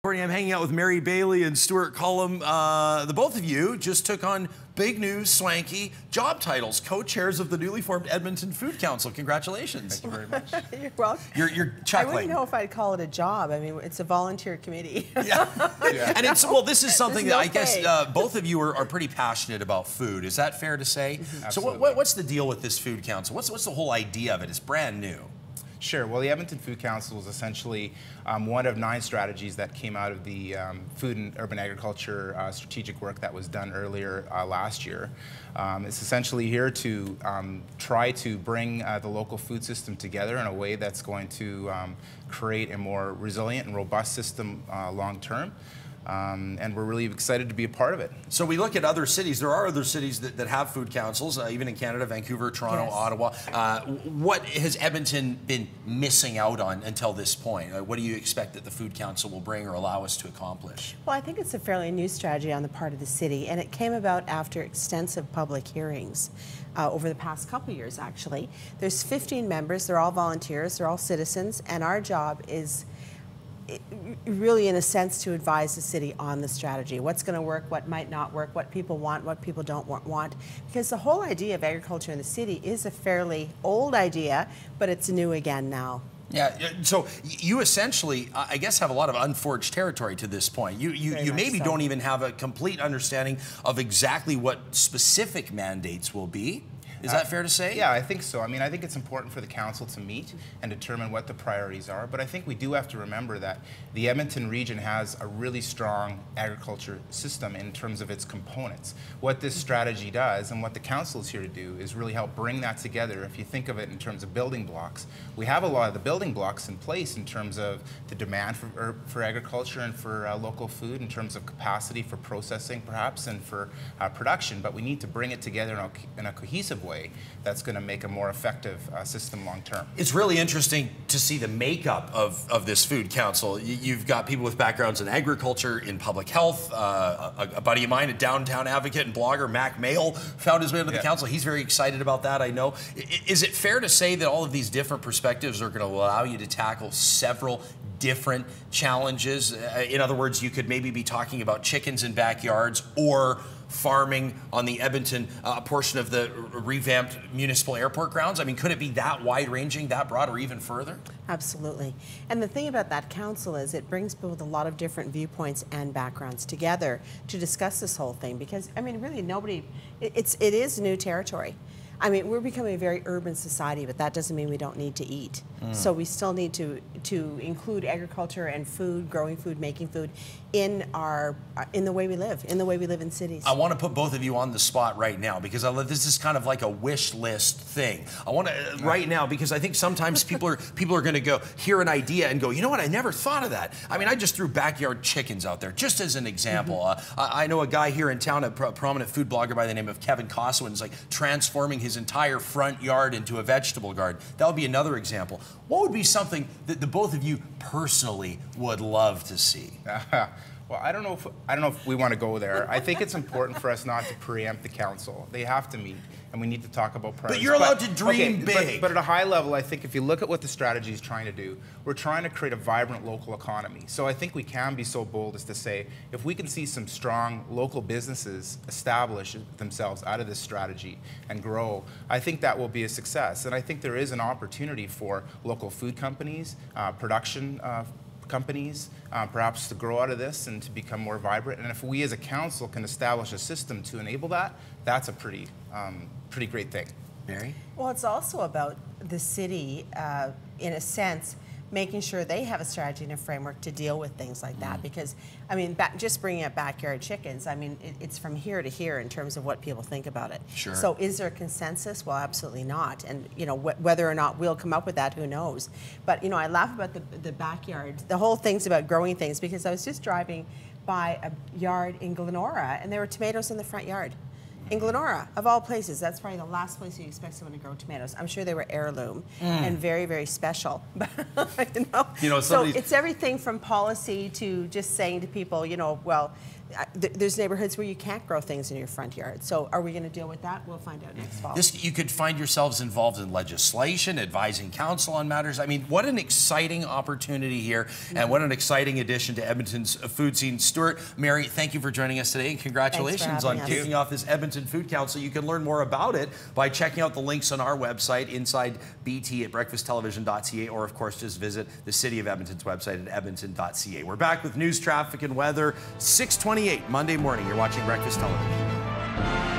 I'm hanging out with Mary Bailey and Stuart Cullum. The both of you just took on big news, swanky job titles, co-chairs of the newly formed Edmonton Food Council. Congratulations. Thank you very much. You're welcome. You're chuckling. I wouldn't know if I'd call it a job. I mean, it's a volunteer committee. Yeah. And it's, well, this is something that I guess pay. both of you are pretty passionate about food. Is that fair to say? So what's the deal with this Food Council? What's the whole idea of it? It's brand new. Sure. Well, the Edmonton Food Council is essentially one of 9 strategies that came out of the food and urban agriculture strategic work that was done earlier last year. It's essentially here to try to bring the local food system together in a way that's going to create a more resilient and robust system long term. And we're really excited to be a part of it. So we look at other cities. There are other cities that have food councils, even in Canada, Vancouver, Toronto, yes. Ottawa. What has Edmonton been missing out on until this point? What do you expect that the Food Council will bring or allow us to accomplish? Well, I think it's a fairly new strategy on the part of the city, and it came about after extensive public hearings over the past couple of years, actually. There's 15 members. They're all volunteers. They're all citizens, and our job is really, in a sense, to advise the city on the strategy. What's going to work, what might not work, what people want, what people don't want. Because the whole idea of agriculture in the city is a fairly old idea, but it's new again now. Yeah, so you essentially, I guess, have a lot of unforged territory to this point. You maybe don't even have a complete understanding of exactly what specific mandates will be. Is that fair to say? Yeah, I think so. I mean, I think it's important for the council to meet and determine what the priorities are, but I think we do have to remember that the Edmonton region has a really strong agriculture system in terms of its components. What this strategy does, and what the council is here to do, is really help bring that together. If you think of it in terms of building blocks, we have a lot of the building blocks in place in terms of the demand for agriculture and for local food, in terms of capacity for processing, perhaps, and for production, but we need to bring it together in a cohesive way that's going to make a more effective system long term. It's really interesting to see the makeup of this Food Council. You've got people with backgrounds in agriculture, in public health. A buddy of mine, a downtown advocate and blogger, Mac Mail, found his way into the council. He's very excited about that, I know. Is it fair to say that all of these different perspectives are going to allow you to tackle several different challenges? In other words, you could maybe be talking about chickens in backyards or farming on the Edmonton portion of the revamped municipal airport grounds? I mean, could it be that wide-ranging, that broad, or even further? Absolutely. And the thing about that council is it brings people with a lot of different viewpoints and backgrounds together to discuss this whole thing, because, I mean, really nobody, it is new territory. I mean, we're becoming a very urban society, but that doesn't mean we don't need to eat. So we still need to include agriculture and food, growing food, making food in the way we live, in cities. I want to put both of you on the spot right now, because this is kind of like a wish list thing. I want to right now, because I think sometimes people are going to go hear an idea and go, you know what, I never thought of that. I mean, I just threw backyard chickens out there, just as an example. I know a guy here in town, a prominent food blogger by the name of Kevin Koswin, is like transforming his entire front yard into a vegetable garden. That would be another example. What would be something that the both of you personally would love to see? Well, I don't know if we want to go there. I think it's important for us not to preempt the council. They have to meet, and we need to talk about priorities. But you're allowed to dream big. But at a high level, I think if you look at what the strategy is trying to do, we're trying to create a vibrant local economy. So I think we can be so bold as to say, if we can see some strong local businesses establish themselves out of this strategy and grow, I think that will be a success. And I think there is an opportunity for local food companies, production companies, perhaps to grow out of this and to become more vibrant. And if we as a council can establish a system to enable that, that's a pretty great thing. Mary? Well, it's also about the city, in a sense, making sure they have a strategy and a framework to deal with things like that. Because, I mean, just bringing up backyard chickens, I mean, it's from here to here in terms of what people think about it. Sure. So is there a consensus? Well, absolutely not. And, you know, whether or not we'll come up with that, who knows? But, you know, I laugh about the backyard. The whole thing's about growing things, because I was just driving by a yard in Glenora, and there were tomatoes in the front yard. in Glenora, of all places. That's probably the last place you expect someone to grow tomatoes. I'm sure they were heirloom and very, very special. So it's everything from policy to just saying to people, well, there's neighborhoods where you can't grow things in your front yard. So are we going to deal with that? We'll find out next fall. You could find yourselves involved in legislation, advising council on matters. I mean, what an exciting opportunity here, and what an exciting addition to Edmonton's food scene. Stuart, Mary, thank you for joining us today, and congratulations on kicking off this Edmonton Food Council. You can learn more about it by checking out the links on our website, Inside BT at breakfasttelevision.ca, or of course just visit the City of Edmonton's website at edmonton.ca. We're back with news, traffic, and weather, 6:28 Monday morning. You're watching Breakfast Television.